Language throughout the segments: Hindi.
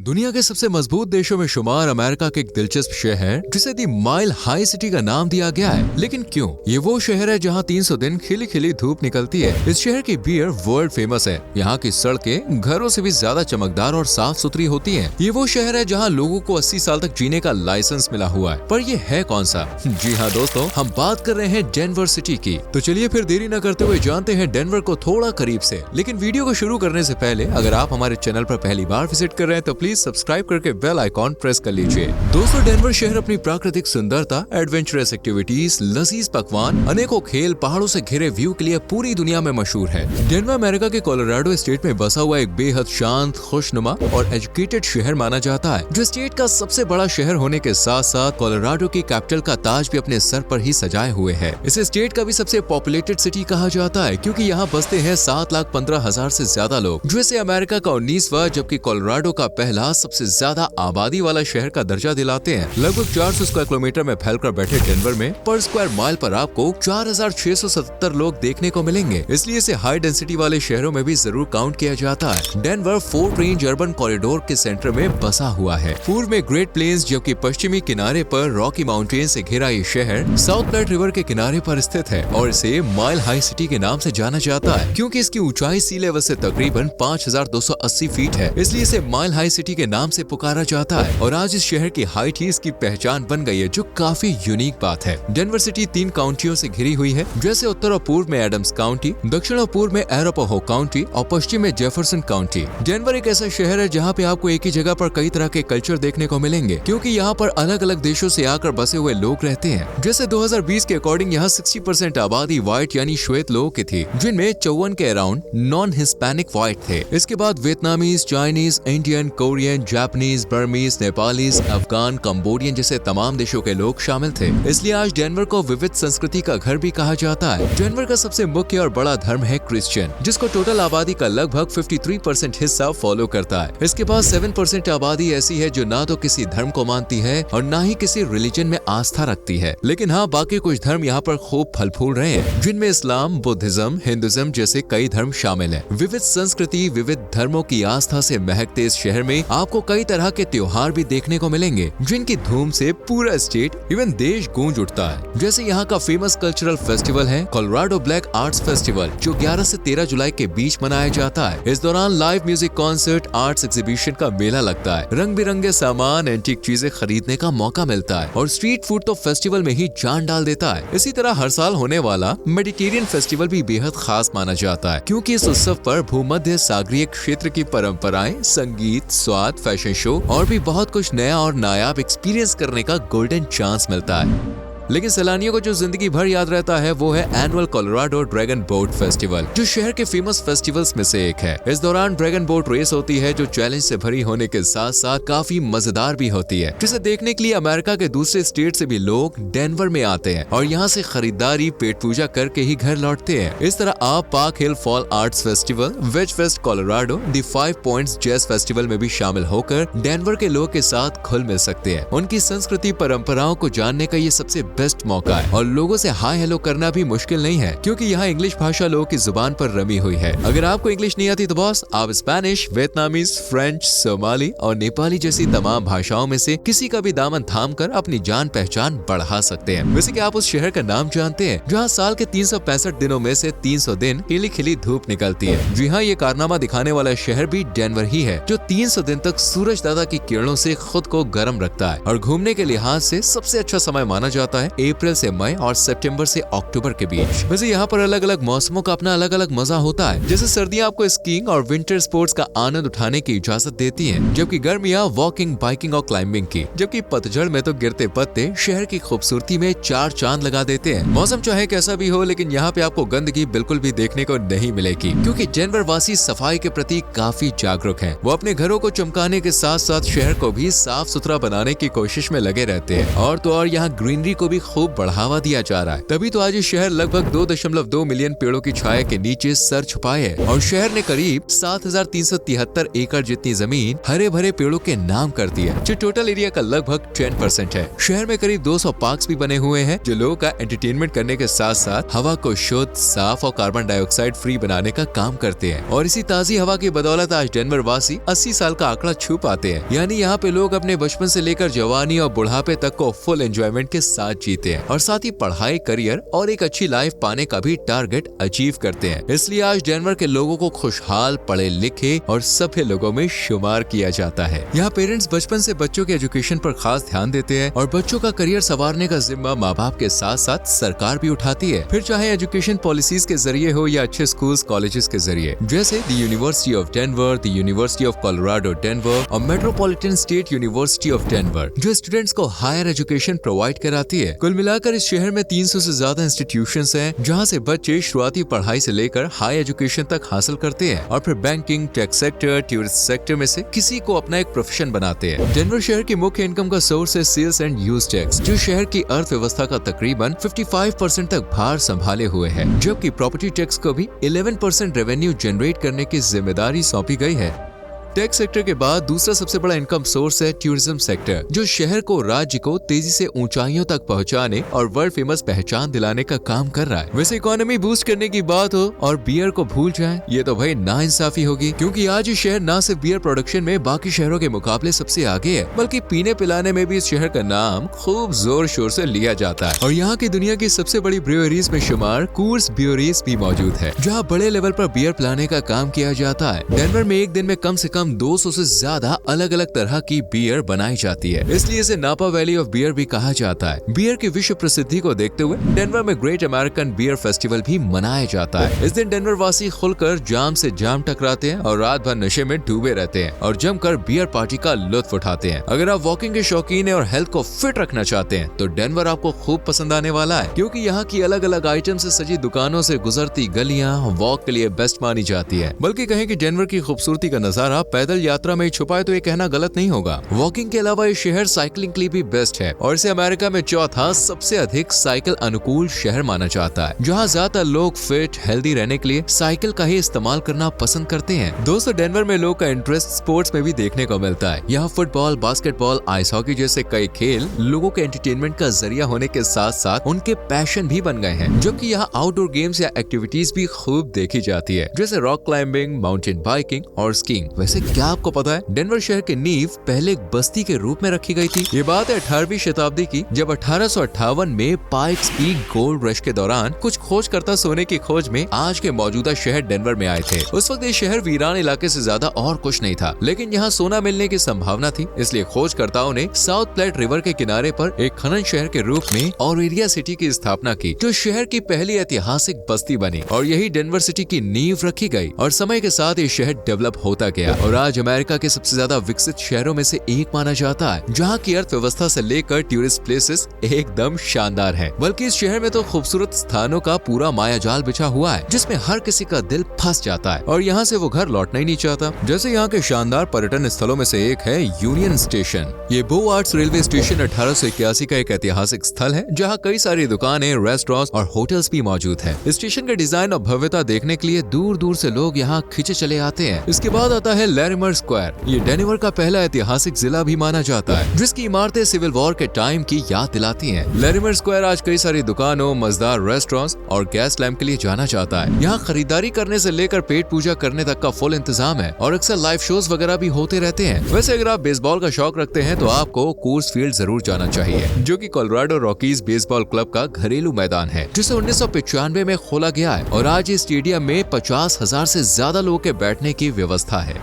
दुनिया के सबसे मजबूत देशों में शुमार अमेरिका के एक दिलचस्प शहर जिसे दी माइल हाई सिटी का नाम दिया गया है। लेकिन क्यों? ये वो शहर है जहाँ 300 दिन खिली खिली धूप निकलती है। इस शहर की बियर वर्ल्ड फेमस है। यहाँ की सड़कें घरों से भी ज्यादा चमकदार और साफ सुथरी होती हैं। ये वो शहर है जहाँ लोगों को 80 साल तक जीने का लाइसेंस मिला हुआ है। पर ये है कौन सा? जी हाँ दोस्तों, हम बात कर रहे हैं डेनवर सिटी की। तो चलिए फिर देरी न करते हुए जानते हैं डेनवर को थोड़ा करीब से। लेकिन वीडियो को शुरू करने से पहले अगर आप हमारे चैनल पर पहली बार विजिट कर रहे हैं तो प्लीज सब्सक्राइब करके बेल आइकॉन प्रेस कर लीजिए। दोस्तों, डेनवर शहर अपनी प्राकृतिक सुंदरता, एडवेंचरस एक्टिविटीज, लजीज पकवान, अनेकों खेल, पहाड़ों से घिरे व्यू के लिए पूरी दुनिया में मशहूर है। डेनवर अमेरिका के कोलोराडो स्टेट में बसा हुआ एक बेहद शांत, खुशनुमा और एजुकेटेड शहर माना जाता है, जो स्टेट का सबसे बड़ा शहर होने के साथ साथ कोलोराडो की कैपिटल का ताज भी अपने सर पर ही सजाए हुए है। इसे स्टेट का भी सबसे पॉपुलेटेड सिटी कहा जाता है, क्योंकि यहाँ बसते हैं 7,15,000 से ज्यादा लोग, जो इसे अमेरिका का 19वां जबकि कोलोराडो का पहला सबसे ज्यादा आबादी वाला शहर का दर्जा दिलाते हैं। लगभग 400 स्क्वायर किलोमीटर में फैलकर बैठे डेनवर में पर स्क्वायर माइल पर आपको 4,677 लोग देखने को मिलेंगे। इसलिए इसे हाई डेंसिटी वाले शहरों में भी जरूर काउंट किया जाता है। डेनवर 4 रेंज अर्बन कॉरिडोर के सेंटर में बसा हुआ है। पूर्व में ग्रेट प्लेन्स जबकि पश्चिमी किनारे पर रॉकी माउंटेन से घिरा ये शहर साउथ प्लेट रिवर के किनारे पर स्थित है और इसे माइल हाई सिटी के नाम से जाना जाता है, क्योंकि इसकी ऊंचाई सी लेवल से तकरीबन 5,280 फीट है। इसलिए इसे माइल हाई सिटी के नाम से पुकारा जाता है और आज इस शहर की हाइट ही इसकी पहचान बन गई है, जो काफी यूनिक बात है। डेनवर सिटी 3 काउंटियों से घिरी हुई है, जैसे उत्तर और पूर्व में एडम्स काउंटी, दक्षिण और पूर्व में एरोपाहो काउंटी और पश्चिम में जेफरसन काउंटी। डेनवर एक ऐसा शहर है जहाँ पे आपको एक ही जगह पर कई तरह के कल्चर देखने को मिलेंगे, क्योंकि यहाँ पर अलग अलग देशों से आकर बसे हुए लोग रहते हैं। जैसे 2020 के अकॉर्डिंग यहाँ 60% आबादी व्हाइट यानी श्वेत लोगों की थी, जिनमें 54 के अराउंड नॉन हिस्पैनिक व्हाइट थे। इसके बाद Vietnamese, Chinese, Indian, Korean, Japanese, Burmese, Nepalese, Afghan, Cambodian जैसे तमाम देशों के लोग शामिल थे। इसलिए आज डेनवर को विविध संस्कृति का घर भी कहा जाता है। डेनवर का सबसे मुख्य और बड़ा धर्म है क्रिश्चियन, जिसको टोटल आबादी का लगभग 53% हिस्सा फॉलो करता है। इसके बाद 7% आबादी ऐसी है जो ना तो किसी धर्म को मानती है और ना ही किसी रिलीजन में आस्था रखती है। लेकिन हाँ, बाकी कुछ धर्म यहाँ पर खूब फल फूल रहे हैं, जिनमें इस्लाम, बुद्धिज्म, हिंदुइज्म जैसे कई धर्म शामिल हैं। विविध संस्कृति, विविध धर्मों की आस्था से महकते इस शहर में आपको कई तरह के त्योहार भी देखने को मिलेंगे, जिनकी धूम से पूरा स्टेट इवन देश गूंज उठता है। जैसे यहाँ का फेमस कल्चरल फेस्टिवल है कोलोराडो ब्लैक आर्ट्स फेस्टिवल, जो 11 से 13 जुलाई के बीच मनाया जाता है। इस दौरान live music, concert, arts exhibition का मेला लगता है। रंग बिरंगे सामान, एंटीक चीजें खरीदने का मौका मिलता है और स्ट्रीट फूड तो फेस्टिवल में ही जान डाल देता है। इसी तरह हर साल होने वाला मेडिटेरियन फेस्टिवल भी बेहद खास माना जाता है, क्योंकि इस उत्सव पर भूमध्य सागरीय क्षेत्र की परंपराएं, संगीत, स्वाद, फैशन शो और भी बहुत कुछ नया और नायाब एक्सपीरियंस करने का गोल्डन चांस मिलता है। लेकिन सैलानियों को जो जिंदगी भर याद रहता है वो है annual Colorado dragon boat festival, जो शहर के फेमस फेस्टिवल्स में से एक है। इस दौरान ड्रैगन बोट रेस होती है, जो चैलेंज से भरी होने के साथ साथ काफी मजेदार भी होती है, जिसे देखने के लिए अमेरिका के दूसरे स्टेट से भी लोग डेनवर में आते हैं और यहाँ से खरीदारी, पेट पूजा करके ही घर लौटते हैं। इस तरह आप Park Hill Fall Arts Festival, Veg Fest Colorado, the 5 Points Jazz Festival में भी शामिल होकर डेनवर के लोग के साथ घुल मिल सकते हैं। उनकी संस्कृति, परंपराओं को जानने का ये सबसे बेस्ट मौका है और लोगों से हाय हेलो करना भी मुश्किल नहीं है, क्योंकि यहाँ इंग्लिश भाषा लोगों की जुबान पर रमी हुई है। अगर आपको इंग्लिश नहीं आती तो बॉस, आप स्पेनिश, वियतनामीज, फ्रेंच, सोमाली और नेपाली जैसी तमाम भाषाओं में से किसी का भी दामन थाम कर अपनी जान पहचान बढ़ा सकते हैं। वैसे कि आप उस शहर का नाम जानते हैं जहाँ साल के 365 दिनों में से 300 दिन खिली खिली धूप निकलती है? जी हाँ, ये कारनामा दिखाने वाला शहर भी डेनवर ही है, जो 300 दिन तक सूरज दादा की किरणों से खुद को गर्म रखता है और घूमने के लिहाज से सबसे अच्छा समय माना जाता है अप्रैल से मई और सितंबर से अक्टूबर के बीच। वैसे यहाँ पर अलग अलग मौसमों का अपना अलग अलग मजा होता है। जैसे सर्दियाँ आपको स्कीइंग और विंटर स्पोर्ट्स का आनंद उठाने की इजाजत देती हैं, जबकि गर्मियाँ वॉकिंग, बाइकिंग और क्लाइंबिंग की, जबकि पतझड़ में तो गिरते पत्ते शहर की खूबसूरती में 4 चांद लगा देते हैं। मौसम चाहे कैसा भी हो, लेकिन यहाँ पे आपको गंदगी बिल्कुल भी देखने को नहीं मिलेगी, क्योंकि डेनवर वासी सफाई के प्रति काफी जागरूक हैं। वो अपने घरों को चमकाने के साथ साथ शहर को भी साफ सुथरा बनाने की कोशिश में लगे रहते हैं और तो और यहाँ ग्रीनरी को भी खूब बढ़ावा दिया जा रहा है। तभी तो आज ये शहर लगभग 2.2 मिलियन पेड़ों की छाया के नीचे सर छुपाए है और शहर ने करीब 7,373 एकड़ जितनी जमीन हरे भरे पेड़ों के नाम कर दी है, जो टोटल एरिया का लगभग 10% है। शहर में करीब 200 पार्क्स भी बने हुए हैं, जो लोगों का एंटरटेनमेंट करने के साथ साथ हवा को शुद्ध, साफ और कार्बन डाइऑक्साइड फ्री बनाने का काम करते हैं। और इसी ताजी हवा की बदौलत आज डेनवर वासी 80 साल का आंकड़ा छू पाते हैं। यानी यहाँ पे लोग अपने बचपन से लेकर जवानी और बुढ़ापे तक को फुल एंजॉयमेंट के साथ जीते हैं और साथ ही पढ़ाई, करियर और एक अच्छी लाइफ पाने का भी टारगेट अचीव करते हैं। इसलिए आज डेनवर के लोगों को खुशहाल, पढ़े लिखे और सभ्य लोगों में शुमार किया जाता है। यहाँ पेरेंट्स बचपन से बच्चों के एजुकेशन पर खास ध्यान देते हैं और बच्चों का करियर संवारने का जिम्मा माँ बाप के साथ साथ सरकार भी उठाती है, फिर चाहे एजुकेशन पॉलिसीज के जरिए हो या अच्छे स्कूल्स कॉलेजेस के जरिए, जैसे the University of Denver, the University of Colorado Denver और Metropolitan State University of Denver, जो स्टूडेंट्स को हायर एजुकेशन प्रोवाइड कराती है। कुल मिलाकर इस शहर में 300 से ज्यादा इंस्टीट्यूशंस हैं, जहां से बच्चे शुरुआती पढ़ाई से लेकर हाई एजुकेशन तक हासिल करते हैं और फिर banking, tech sector, tourist sector में से किसी को अपना एक प्रोफेशन बनाते हैं। डेनवर शहर की मुख्य इनकम का सोर्स है सेल्स एंड यूज टैक्स, जो शहर की अर्थव्यवस्था का तकरीबन 55% तक भार संभाले हुए है, जबकि प्रॉपर्टी टैक्स को भी 11% रेवेन्यू जनरेट करने की जिम्मेदारी सौंपी गई है। टेक सेक्टर के बाद दूसरा सबसे बड़ा इनकम सोर्स है टूरिज्म सेक्टर, जो शहर को, राज्य को तेजी से ऊंचाइयों तक पहुंचाने और वर्ल्ड फेमस पहचान दिलाने का काम कर रहा है। वैसे इकोनॉमी बूस्ट करने की बात हो और बियर को भूल जाएं, ये तो भाई नाइंसाफी होगी, क्योंकि आज ये शहर न सिर्फ बियर प्रोडक्शन में बाकी शहरों के मुकाबले सबसे आगे है, बल्कि पीने पिलाने में भी इस शहर का नाम खूब जोर शोर से लिया जाता है। और यहाँ की दुनिया की सबसे बड़ी ब्रूअरीज में शुमार कूर्स ब्रूअरीज भी मौजूद है, जहाँ बड़े लेवल पर बियर पिलाने का काम किया जाता है। डेनवर में एक दिन में कम से कम 200 से ज्यादा अलग अलग तरह की बियर बनाई जाती है, इसलिए इसे नापा वैली ऑफ बियर भी कहा जाता है। बियर की विश्व प्रसिद्धि को देखते हुए डेनवर में ग्रेट अमेरिकन बियर फेस्टिवल भी मनाया जाता है। इस दिन डेनवर वासी खुलकर जाम से जाम टकराते हैं और रात भर नशे में डूबे रहते हैं और जमकर बियर पार्टी का लुत्फ उठाते हैं। अगर आप वॉकिंग के शौकीन हैं और हेल्थ को फिट रखना चाहते हैं तो डेनवर आपको खूब पसंद आने वाला है, क्योंकि यहाँ की अलग अलग आइटम से सजी दुकानों से गुजरती गलियां वॉक के लिए बेस्ट मानी जाती है। बल्कि कहें कि डेनवर की खूबसूरती का नजारा पैदल यात्रा में छुपाए तो ये कहना गलत नहीं होगा। वॉकिंग के अलावा ये शहर साइकिलिंग के लिए भी बेस्ट है और इसे अमेरिका में चौथा सबसे अधिक साइकिल अनुकूल शहर माना जाता है, जहाँ ज्यादातर लोग फिट हेल्दी रहने के लिए साइकिल का ही इस्तेमाल करना पसंद करते हैं। दोस्तों, डेनवर में लोग का इंटरेस्ट स्पोर्ट्स में भी देखने को मिलता है। यहाँ फुटबॉल, बास्केटबॉल, आइस हॉकी जैसे कई खेल लोगों के एंटरटेनमेंट का जरिया होने के साथ साथ उनके पैशन भी बन गए हैं, जबकि यहाँ आउटडोर गेम्स या एक्टिविटीज भी खूब देखी जाती है, जैसे रॉक क्लाइंबिंग, माउंटेन बाइकिंग और स्कीइंग। वैसे क्या आपको पता है डेनवर शहर की नींव पहले एक बस्ती के रूप में रखी गई थी? ये बात है 18वीं शताब्दी की, जब 1858 में पाइक्स पीक गोल्ड रश के दौरान कुछ खोजकर्ता सोने की खोज में आज के मौजूदा शहर डेनवर में आए थे। उस वक्त ये शहर वीरान इलाके से ज्यादा और कुछ नहीं था, लेकिन यहाँ सोना मिलने की संभावना थी, इसलिए खोजकर्ताओं ने साउथ प्लेट रिवर के किनारे पर एक खनन शहर के रूप में ऑरेरिया सिटी की स्थापना की, जो शहर की पहली ऐतिहासिक बस्ती बनी और यही डेनवर सिटी की नींव रखी गई। और समय के साथ ये शहर डेवलप होता गया और आज अमेरिका के सबसे ज्यादा विकसित शहरों में से एक माना जाता है, जहाँ की अर्थव्यवस्था से लेकर टूरिस्ट प्लेसेस एकदम शानदार है। बल्कि इस शहर में तो खूबसूरत स्थानों का पूरा मायाजाल बिछा हुआ है, जिसमें हर किसी का दिल फंस जाता है और यहाँ से वो घर लौटना ही नहीं चाहता। जैसे यहाँ के शानदार पर्यटन स्थलों में से एक है यूनियन स्टेशन। ये बोआर्ट्स रेलवे स्टेशन 1881 का एक ऐतिहासिक स्थल है, जहाँ कई सारी दुकानें, रेस्टोरेंट्स और होटल्स भी मौजूद है। स्टेशन का डिजाइन और भव्यता देखने के लिए दूर दूर से लोग यहाँ खिंचे चले आते हैं। इसके बाद आता है लैरिमर स्क्वायर। ये डेनवर का पहला ऐतिहासिक जिला भी माना जाता है, जिसकी इमारतें सिविल वॉर के टाइम की याद दिलाती हैं। लैरिमर स्क्वायर आज कई सारी दुकानों, मजेदार रेस्टोरेंट्स और गैस लैंप के लिए जाना जाता है। यहाँ खरीदारी करने से लेकर पेट पूजा करने तक का फुल इंतजाम है और अक्सर लाइव शोज वगैरह भी होते रहते हैं। वैसे अगर आप बेसबॉल का शौक रखते हैं तो आपको कोर्स फील्ड जरूर जाना चाहिए, जो कि कोलोराडो रॉकीज बेसबॉल क्लब का घरेलू मैदान है, जिसे 1995 में खोला गया है और आज इस स्टेडियम में 50,000 से ज्यादा लोगों के बैठने की व्यवस्था है।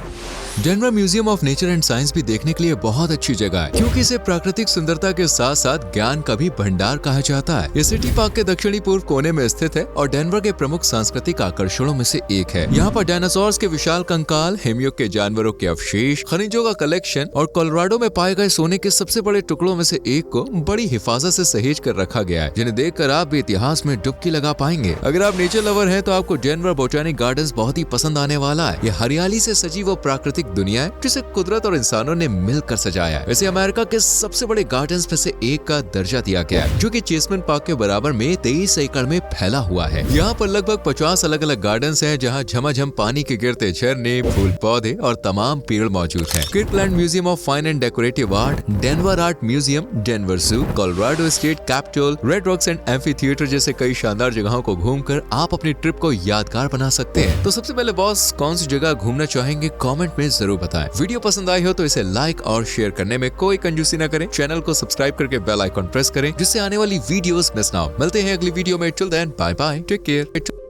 Denver museum of nature and science भी देखने के लिए बहुत अच्छी जगह है, क्योंकि इसे प्राकृतिक सुंदरता के साथ साथ ज्ञान का भी भंडार कहा जाता है। ये सिटी पार्क के दक्षिणी पूर्व कोने में स्थित है और डेनवर के प्रमुख सांस्कृतिक आकर्षणों में से एक है। यहाँ पर डायनासोर्स के विशाल कंकाल, हेमयुग के जानवरों के अवशेष, खनिजों का कलेक्शन और कोलोराडो में पाए गए सोने के सबसे बड़े टुकड़ों में से एक को बड़ी हिफाजत से सहेज कर रखा गया है, जिन्हें देखकर आप भी इतिहास में डुबकी लगा पाएंगे। अगर आप नेचर लवर हैं तो आपको डेनवर बोटानिक गार्डन्स बहुत ही पसंद आने वाला है। ये हरियाली से सजी वो प्राकृतिक दुनिया है जिसे कुदरत और इंसानों ने मिलकर सजाया है। इसे अमेरिका के सबसे बड़े गार्डन्स में से एक का दर्जा दिया गया है, जो कि चेसमैन पार्क के बराबर में 23 एकड़ में फैला हुआ है। यहाँ पर लगभग 50 अलग अलग गार्डन्स हैं, जहाँ झमाझम पानी के गिरते झरने, फूल पौधे और तमाम पेड़ मौजूद हैं। Kirkland Museum of Fine and Decorative Art, Denver Art Museum, Denver Zoo, Colorado State Capitol, Red Rocks and Amphitheatre जैसे कई शानदार जगहों को घूमकर आप अपनी ट्रिप को यादगार बना सकते हैं। तो सबसे पहले बॉस कौन सी जगह घूमना चाहेंगे कमेंट में जरूर बताएं। वीडियो पसंद आई हो तो इसे लाइक और शेयर करने में कोई कंजूसी न करें। चैनल को सब्सक्राइब करके बेल आइकॉन प्रेस करें जिससे आने वाली वीडियोस मिस ना हो। मिलते हैं अगली वीडियो में। Till then bye bye, take care.